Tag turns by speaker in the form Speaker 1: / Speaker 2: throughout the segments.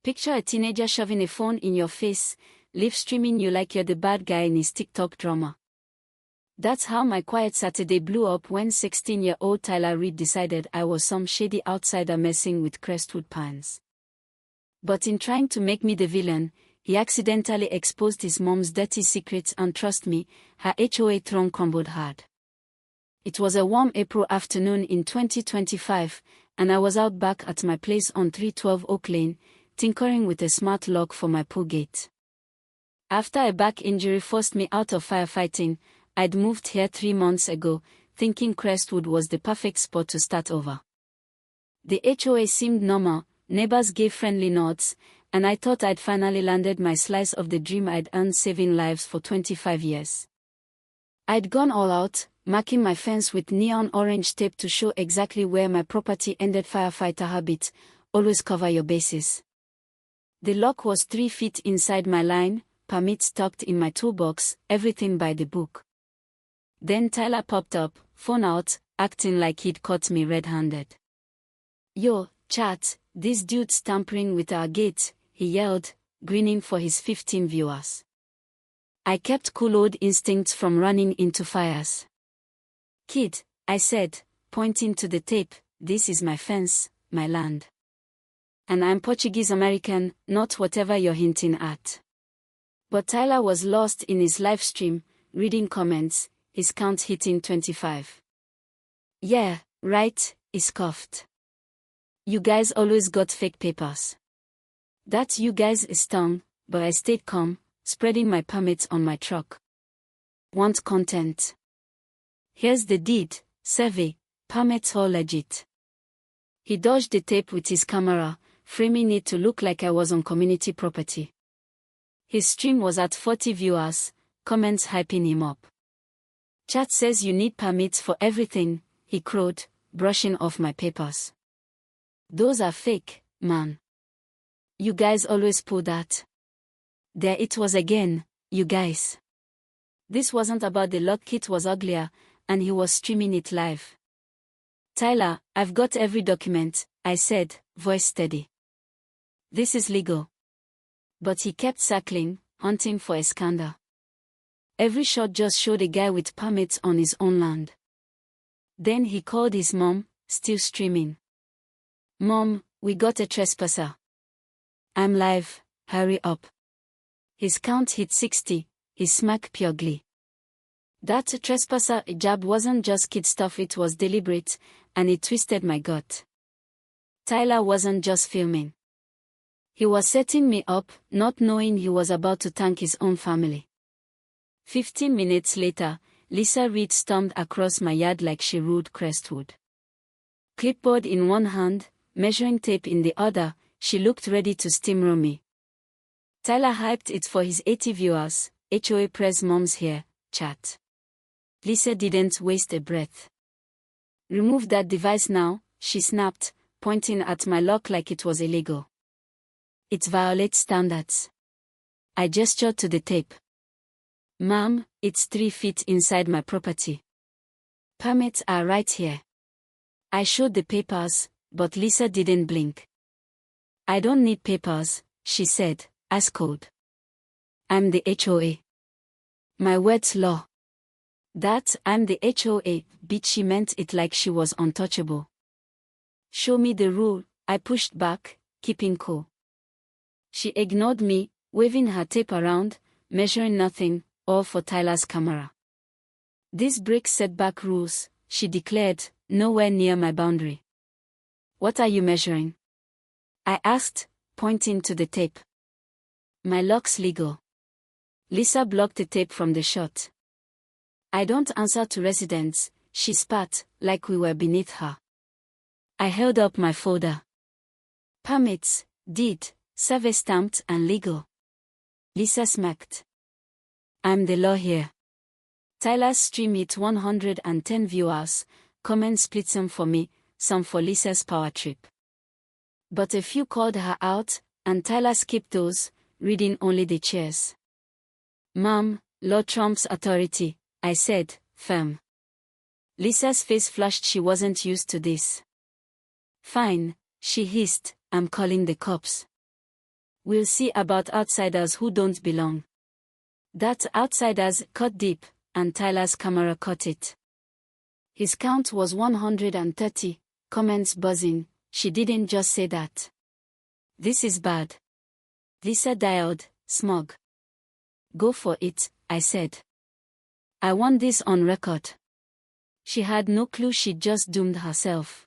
Speaker 1: Picture a teenager shoving a phone in your face, live streaming you like you're the bad guy in his TikTok drama. That's how my quiet Saturday blew up when 16-year-old Tyler Reed decided I was some shady outsider messing with Crestwood Pines. But in trying to make me the villain, he accidentally exposed his mom's dirty secrets, and trust me, her HOA throne crumbled hard. It was a warm April afternoon in 2025, and I was out back at my place on 312 Oak Lane, tinkering with a smart lock for my pool gate. After a back injury forced me out of firefighting, I'd moved here 3 months ago, thinking Crestwood was the perfect spot to start over. The HOA seemed normal, neighbors gave friendly nods, and I thought I'd finally landed my slice of the dream I'd earned saving lives for 25 years. I'd gone all out, marking my fence with neon orange tape to show exactly where my property ended. Firefighter habit: always cover your bases. The lock was 3 feet inside my line, permits tucked in my toolbox, everything by the book. Then Tyler popped up, phone out, acting like he'd caught me red-handed. "Yo, chat, this dude's tampering with our gate," he yelled, grinning for his 15 viewers. I kept cool. Old instincts from running into fires. "Kid," I said, pointing to the tape, "this is my fence, my land. And I'm Portuguese American, not whatever you're hinting at." But Tyler was lost in his live stream, reading comments, his count hitting 25. "Yeah, right," he scoffed. "You guys always got fake papers." That "you guys" stung, but I stayed calm, spreading my permits on my truck. "Want content? Here's the deed, survey, permits all legit." He dodged the tape with his camera, framing it to look like I was on community property. His stream was at 40 viewers, comments hyping him up. "Chat says you need permits for everything," he crowed, brushing off my papers. "Those are fake, man. You guys always pull that." There it was again, "you guys." This wasn't about the lock, it was uglier, and he was streaming it live. "Tyler, I've got every document," I said, voice steady. "This is legal." But he kept circling, hunting for a scandal. Every shot just showed a guy with permits on his own land. Then he called his mom, still streaming. "Mom, we got a trespasser." "I'm live, hurry up." His count hit 60, his smack pure glee. That trespasser jab wasn't just kid stuff, it was deliberate, and it twisted my gut. Tyler wasn't just filming. He was setting me up, not knowing he was about to thank his own family. 15 minutes later, Lisa Reed stormed across my yard like she ruled Crestwood. Clipboard in one hand, measuring tape in the other, she looked ready to steamroll me. Tyler hyped it for his 80 viewers, "HOA Press Moms here, chat." Lisa didn't waste a breath. "Remove that device now," she snapped, pointing at my lock like it was illegal. "It violates standards." I gestured to the tape. "Ma'am, it's 3 feet inside my property. Permits are right here." I showed the papers, but Lisa didn't blink. "I don't need papers," she said, ice cold. "I'm the HOA. My word's law." That "I'm the HOA" bitch, she meant it like she was untouchable. "Show me the rule," I pushed back, keeping cool. She ignored me, waving her tape around, measuring nothing, all for Tyler's camera. "This breaks setback rules," she declared, nowhere near my boundary. "What are you measuring?" I asked, pointing to the tape. "My lock's legal." Lisa blocked the tape from the shot. "I don't answer to residents," she spat, like we were beneath her. I held up my folder. "Permits, deed, survey stamped and legal." Lisa smacked. "I'm the law here." Tyler's stream hit 110 viewers, comments split, some for me, some for Lisa's power trip. But a few called her out, and Tyler skipped those, reading only the cheers. "Mom, law trumps authority," I said, firm. Lisa's face flushed, she wasn't used to this. "Fine," she hissed, "I'm calling the cops." We'll see about outsiders who don't belong. That outsiders cut deep, and Tyler's camera caught it. His count was 130, comments buzzing. She didn't just say that. This is bad. Lisa dialed, smug. Go for it, I said. I want this on record. She had no clue she'd just doomed herself.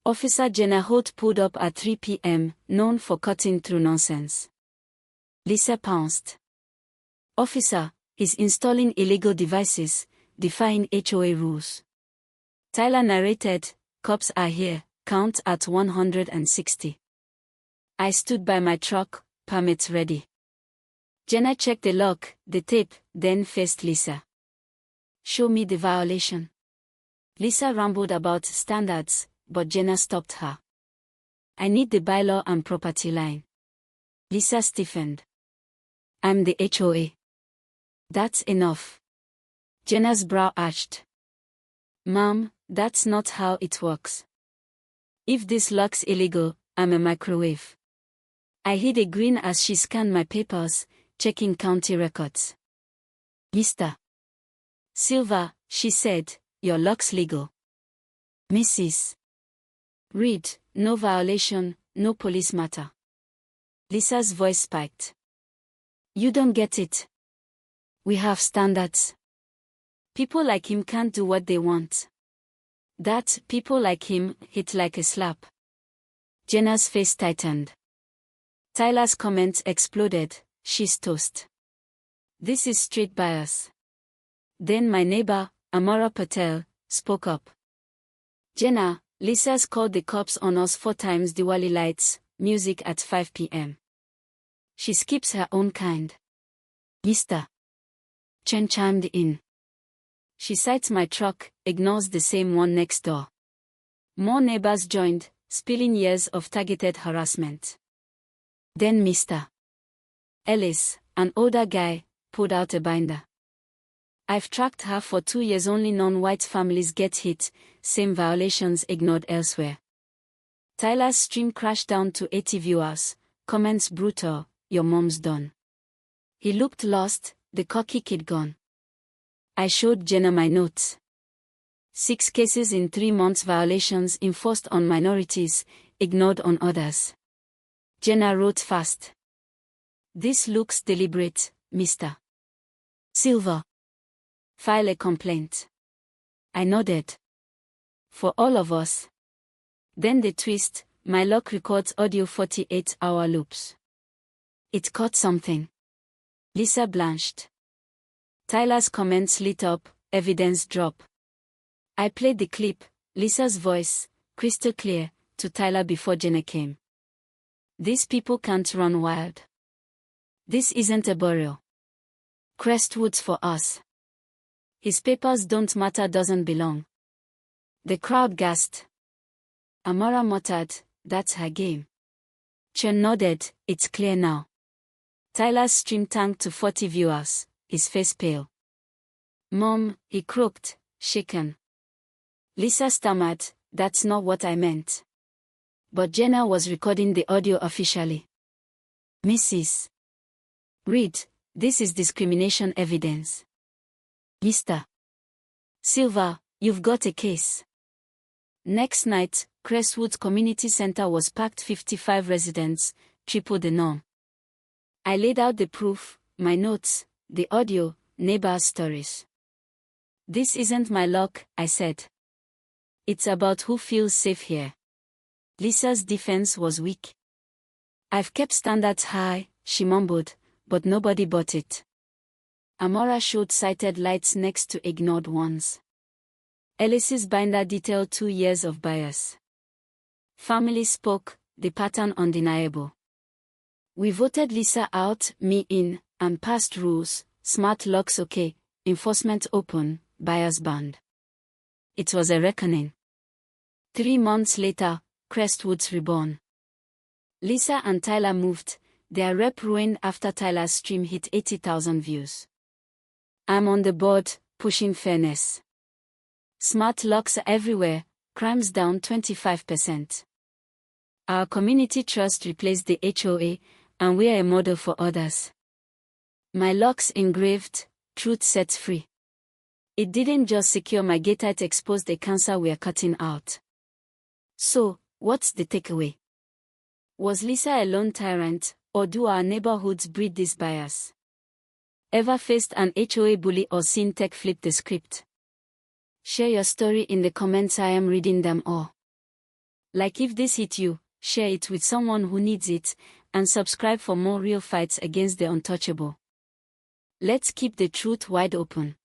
Speaker 1: Officer Jenna Holt pulled up at 3 p.m., known for cutting through nonsense. Lisa pounced. Officer, he's installing illegal devices, defying HOA rules. Tyler narrated, cops are here, count at 160. I stood by my truck, permits ready. Jenna checked the lock, the tape, then faced Lisa. Show me the violation. Lisa rambled about standards, but Jenna stopped her. I need the bylaw and property line. Lisa stiffened. I'm the HOA. That's enough. Jenna's brow arched. Ma'am, that's not how it works. If this lock's illegal, I'm a microwave. I hid a grin as she scanned my papers, checking county records. Mr. Silva, she said, your lock's legal. Mrs. Reed, no violation, no police matter. Lisa's voice spiked. You don't get it. We have standards. People like him can't do what they want. That people like him hit like a slap. Jenna's face tightened. Tyler's comments exploded. She's toast. This is street bias. Then my neighbor, Amara Patel, spoke up. Jenna, Lisa's called the cops on us 4 times Diwali lights, music at 5 p.m. She skips her own kind. Mr. Chen chimed in. She cites my truck, ignores the same one next door. More neighbors joined, spilling years of targeted harassment. Then Mr. Ellis, an older guy, pulled out a binder. I've tracked her for 2 years. Only non-white families get hit, same violations ignored elsewhere. Tyler's stream crashed down to 80 viewers, comments brutal, your mom's done. He looked lost, the cocky kid gone. I showed Jenna my notes. 6 cases in 3 months, violations enforced on minorities, ignored on others. Jenna wrote fast. This looks deliberate, Mr. Silva. File a complaint. I nodded. For all of us. Then the twist, my lock records audio 48-hour loops. It caught something. Lisa blanched. Tyler's comments lit up, evidence drop. I played the clip, Lisa's voice, crystal clear, to Tyler before Jenna came. These people can't run wild. This isn't a burial. Crestwood's for us. His papers don't matter, doesn't belong. The crowd gasped. Amara muttered, that's her game. Chen nodded, it's clear now. Tyler's stream tanked to 40 viewers, his face pale. Mom, he croaked, shaken. Lisa stammered, that's not what I meant. But Jenna was recording the audio officially. Mrs. Reed, this is discrimination evidence. Mr. Silva, you've got a case. Next night, Crestwood Community Center was packed, 55 residents, triple the norm. I laid out the proof, my notes, the audio, neighbors' stories. This isn't my lock, I said. It's about who feels safe here. Lisa's defense was weak. I've kept standards high, she mumbled, but nobody bought it. Amara showed cited lights next to ignored ones. Ellis's binder detailed 2 years of bias. Family spoke, the pattern undeniable. We voted Lisa out, me in, and passed rules, smart locks okay, enforcement open, bias banned. It was a reckoning. 3 months later, Crestwood's reborn. Lisa and Tyler moved, their rep ruined after Tyler's stream hit 80,000 views. I'm on the board, pushing fairness. Smart locks everywhere, crimes down 25%. Our community trust replaced the HOA, and we're a model for others. My locks engraved, truth sets free. It didn't just secure my gate, it exposed a cancer we're cutting out. So, what's the takeaway? Was Lisa a lone tyrant, or do our neighborhoods breed this bias? Ever faced an HOA bully or seen tech flip the script? Share your story in the comments, I am reading them all. Like if this hit you, share it with someone who needs it, and subscribe for more real fights against the untouchable. Let's keep the truth wide open.